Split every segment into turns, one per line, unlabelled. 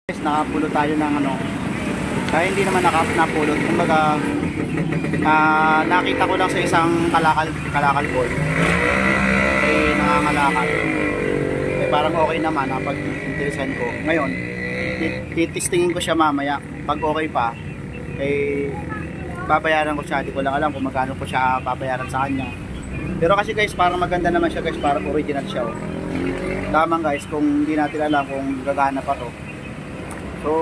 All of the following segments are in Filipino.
Guys, nakapulot tayo ng ano, kaya hindi naman napulot, kumbaga nakita ko lang sa isang kalakal boy nangangalakal, parang okay naman pag interesan ko. Ngayon titistingin ko siya mamaya, pag okay pa babayaran ko siya. Di ko lang alam kung magkano ko siya babayaran sa kanya, pero kasi guys parang maganda naman siya guys, parang original siya lamang guys, kung hindi natin alam kung gagana pa to. So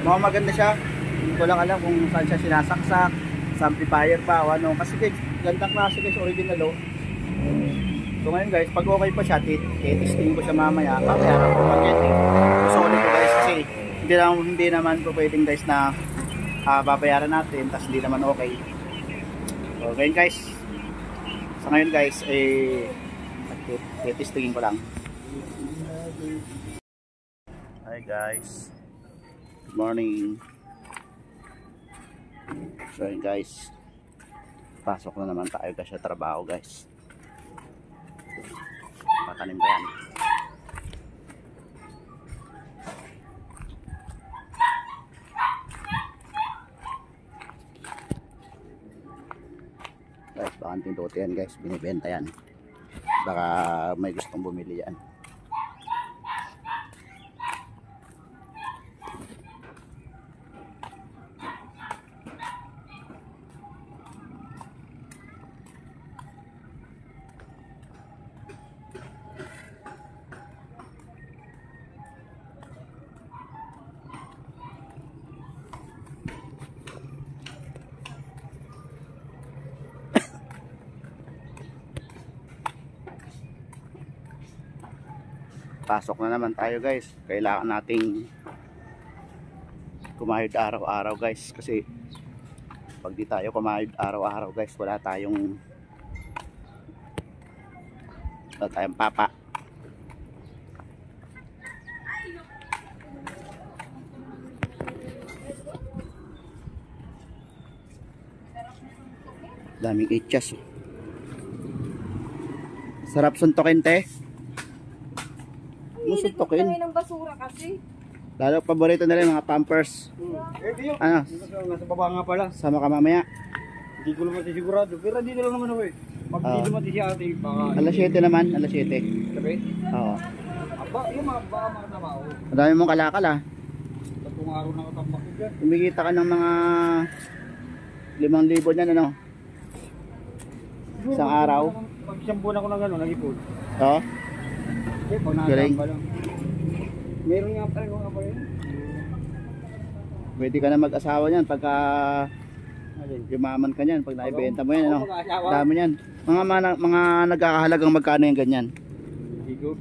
maganda siya, hindi ko lang alam kung saan siya sinasaksak, sa amplifier pa o ano, kasi guys gandang klase guys, original So ngayon guys, pag okay pa siya, testing ko siya mamaya, babayaran ko pag solid ko guys, kasi hindi naman po pwedeng guys na babayaran natin tapos hindi naman okay. So ngayon guys, sa ngayon guys testingin ko lang. Hi guys, good morning. So yun guys, pasok na naman tayo guys sa trabaho guys. Patanim ba yan? Guys, bakanting tote yan guys, binibenta yan, baka may gustong bumili yan. Pasok na naman tayo guys, kailangan nating kumayod araw-araw guys, kasi pag di tayo kumayod araw-araw guys, wala tayong papa. Daming itchas. Sarap suntokin te. Musuntokin.
Ng basura kasi.
Lalo paborito na rin mga Pampers. Ano?
Nasa baba nga pala.
Sama ka mamaya.
Hindi ko naman sigurado. Pero dito lang naman ako eh. Pag dito mati si ate, baka...
Alas 7 naman, alas 7.
Sabi?
Oo.
Aba, yung mga baka mga tama ako.
Madami mong kalakal
Tatlong araw na katambak ko dyan.
Kumikita ka ng mga 5,000 niyan ano? Isang araw.
Pag isang buwan ako na gano'n, nag-ipon.
Oo.
Okay, pag
Galing.
nakatamba lang. Meron nga pala yung kapal yun.
Pwede ka na mag-asawa niyan pagka yumaman ka niyan, pag naibenta mo yan ano. Dami niyan. Mga nagkakahalagang magkano yung ganyan?
Hindi ko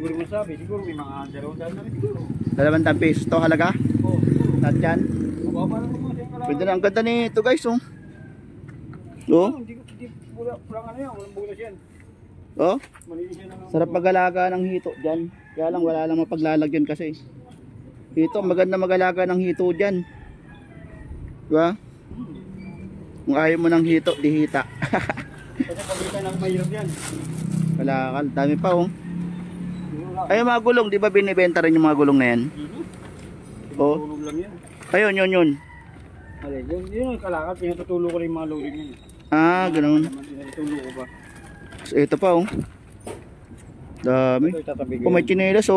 rin masabi. Siguro may mga 200 na rin siguro.
200 pesos to halaga?
Oo.
Lahat yan?
Mababa lang naman siyang kalakal.
Pwede na, ang ganda nito guys oh.
Pulang ano yan, walang bulas yan.
Oh,
Malinis yan ang...
sarap mag-alaga ng hito dyan. Kaya lang wala lang mapaglalagyan kasi. Hito, maganda mag-alaga ng hito dyan. Diba? Kung ayaw mo ng hito, di hita.
Kasi pagkita ng mahirap yan.
Kalakal, dami pa Ay, mga gulong, di ba binibenta rin yung mga gulong na yan? Oh.
Tulog lang yan.
Ayun, yun.
Alay, yun yung kalakal, pinatutulo ko rin yung mga loading yun.
Ah, ganoon.
Pinatutulo ko ba?
So, ito pa dami.
Ito itatabi
Oh, may chinelas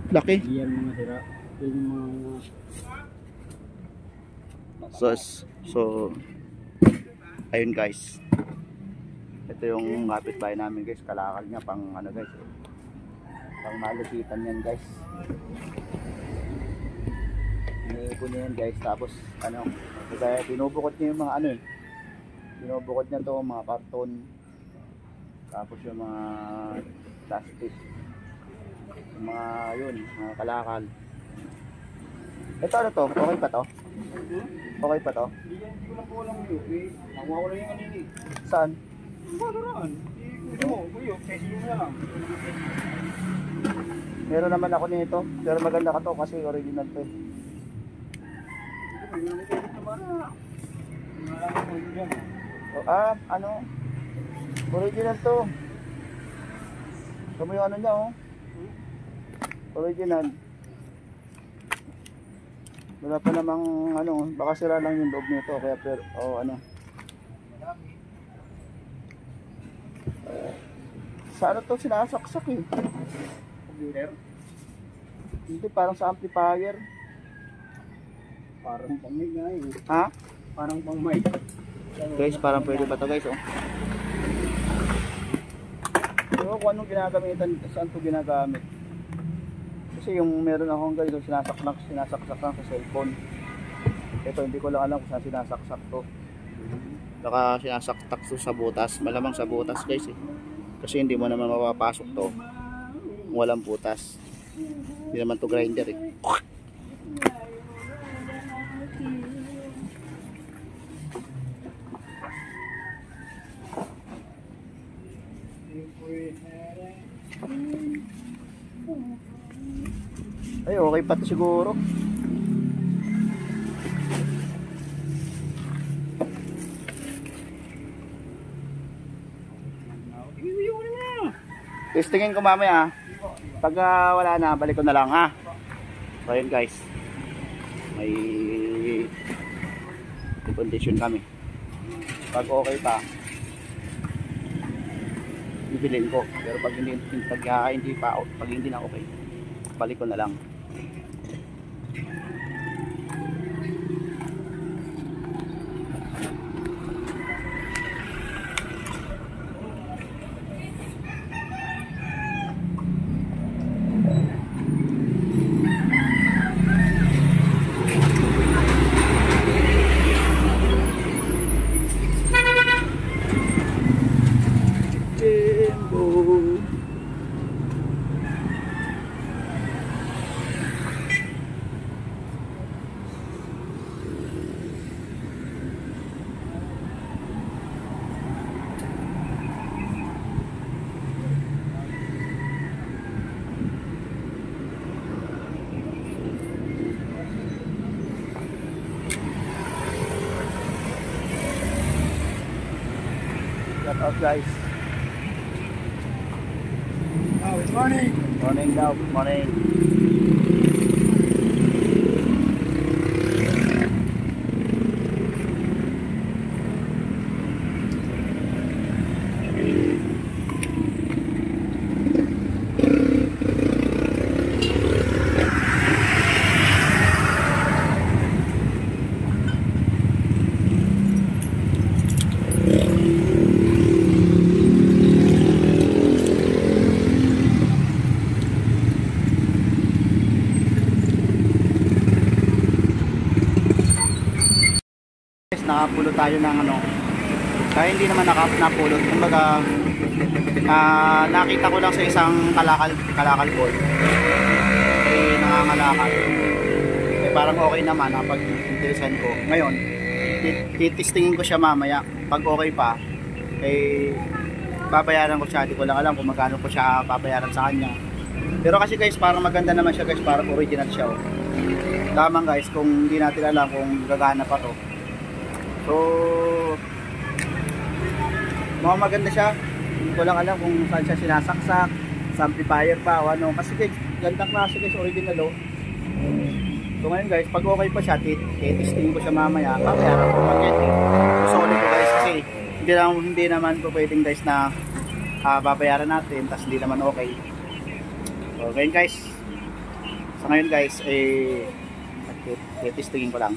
laki.
Yan mga sira. Yan yung mga...
So ayun guys, ito yung kapitbahay namin guys, kalakal niya pang ano guys, pang malupitan yan guys. Iniipon niya yan guys, tapos ano, kaya binubukod niya yung mga ano binubukod niya to, mga karton, tapos yung mga plastic, yung mga yun, mga kalakal. Ito ano to? Okay pa to? Okay pa to?
Hindi ko lang po alam yung UP. Nakuha ko lang yung kanini.
Saan?
Badaraan. Ito mo, buyo. Kasi yun na lang.
Meron naman ako nito, pero maganda ka to kasi original to.
Ito mo, yung nanitibit na ba na? Nalaman mo yun dyan.
Ano? Original to. Ito mo yung ano niya Original. Wala pa namang ano, baka sira lang yung loob nito kaya pero ano. Sa ano to sinasaksak eh.
Computer.
Hindi parang sa amplifier.
Parang pang-mic nga eh.
Ha?
Parang pang-mic.
Guys, parang pwede ba to guys oh. Ewan kung anong ginagamitan, saan to ginagamit. Kasi yung meron akong ganito sinasaksak lang sa cellphone. Ito hindi ko lang alam kung saan sinasaksak to. Baka sinasaktak to sa butas, malamang sa butas guys eh. Kasi hindi mo naman mapapasok to kung walang butas. Hindi naman to grinder eh. Ay, okay pa to siguro. Testingin ko mamaya. Pag wala na, balik ko na lang ha. So yun guys. May condition kami. Pag okay pa, bibilin ko. Pero pag hindi na okay, balik ko na lang. Shout out guys.
Oh, it's morning.
Morning daw, morning. Nakapulot tayo ng ano, kaya hindi naman napulot, kumbaga nakita ko lang sa isang kalakal boy nangangalakal parang okay naman pag interesan ko ngayon. Titistingin ko siya mamaya, pag okay pa babayaran ko siya. Di ko lang alam kung magkano ko siya babayaran sa kanya, pero kasi guys parang maganda naman siya guys, parang original siya oh. Lamang guys kung hindi natin alam kung gagana pa to. So, maganda siya. Hindi ko lang alam kung saan siya sinasaksak, sa amplifier pa o ano. Kasi guys, gandang klase guys, original oh. So ngayon guys, pag okay pa siya, testing ko siya mamaya. Babayaran ko paket eh. So solid ko guys kasi hindi naman po pwedeng guys na babayaran natin, tas hindi naman okay. So ngayon guys, sa ngayon guys, testingin ko lang.